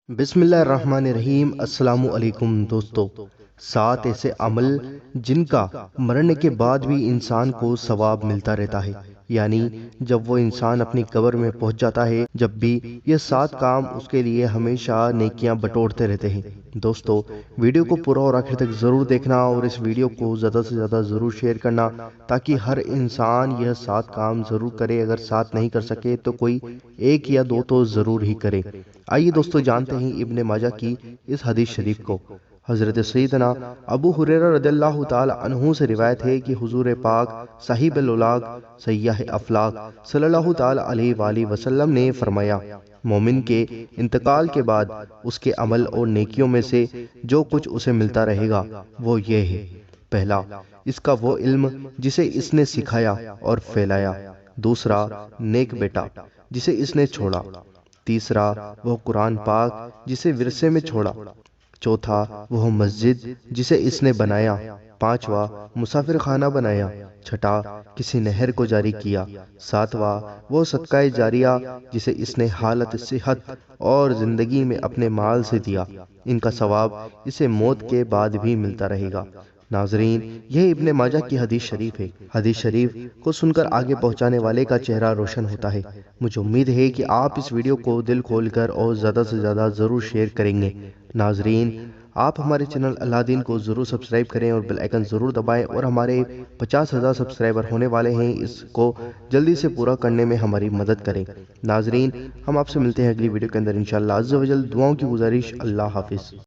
بسم اللہ الرحمن الرحیم۔ السلام علیکم دوستو، 7 ایسے عمل جن کا مرنے کے بعد بھی انسان کو ثواب ملتا رہتا ہے، یعنی جب وہ انسان اپنی قبر میں پہنچ جاتا ہے، جب بھی یہ 7 کام اس کے لیے ہمیشہ نیکیاں بٹورتے رہتے ہیں۔ دوستو، ویڈیو کو پورا اور آخر تک ضرور دیکھنا اور اس ویڈیو کو زیادہ سے زیادہ ضرور شیئر کرنا تاکہ ہر انسان یہ 7 کام ضرور کرے۔ اگر 7 نہیں کر سکے تو کوئی 1 یا 2 تو ضرور ہی کرے۔ آئیے دوستو جانتے ہیں ابن ماجہ کی اس حدیث شریف کو۔ حضرت سیدنا ابو ہریرہ رضی اللہ تعالی عنہ سے روایت ہے کہ حضور پاک صاحب الولاق سیاح افلاق صلی اللہ تعالی علیہ وآلہ وسلم نے فرمایا، مومن کے انتقال کے بعد اس کے عمل اور نیکیوں میں سے جو کچھ اسے ملتا رہے گا وہ یہ ہے: پہلا، اس کا وہ علم جسے اس نے سکھایا اور پھیلایا۔ دوسرا، نیک بیٹا جسے اس نے چھوڑا۔ تیسرا، وہ قرآن پاک جسے ورثے میں چھوڑا۔ چوتھا، وہ مسجد جسے اس نے بنایا۔ پانچواں، مسافر خانہ بنایا۔ چھٹا، کسی نہر کو جاری کیا۔ ساتواں، وہ صدقہ جاریہ جسے اس نے حالت صحت اور زندگی میں اپنے مال سے دیا۔ ان کا ثواب اسے موت کے بعد بھی ملتا رہے گا۔ ناظرین، یہ ابن ماجہ کی حدیث شریف ہے۔ حدیث شریف کو سن کر آگے پہنچانے والے کا چہرہ روشن ہوتا ہے۔ مجھے امید ہے کہ آپ اس ویڈیو کو دل کھول کر اور زیادہ سے زیادہ ضرور شیئر کریں گے۔ ناظرین، آپ ہمارے چینل اللہ دین کو ضرور سبسکرائب کریں اور بیل آئیکن ضرور دبائیں، اور ہمارے 50,000 سبسکرائبر ہونے والے ہیں، اس کو جلدی سے پورا کرنے میں ہماری مدد کریں۔ ناظرین، ہم آپ سے ملتے ہیں اگلی ویڈیو کے اندر انشاءاللہ عز و جل۔ دعاؤں کی گزارش۔ اللہ حافظ۔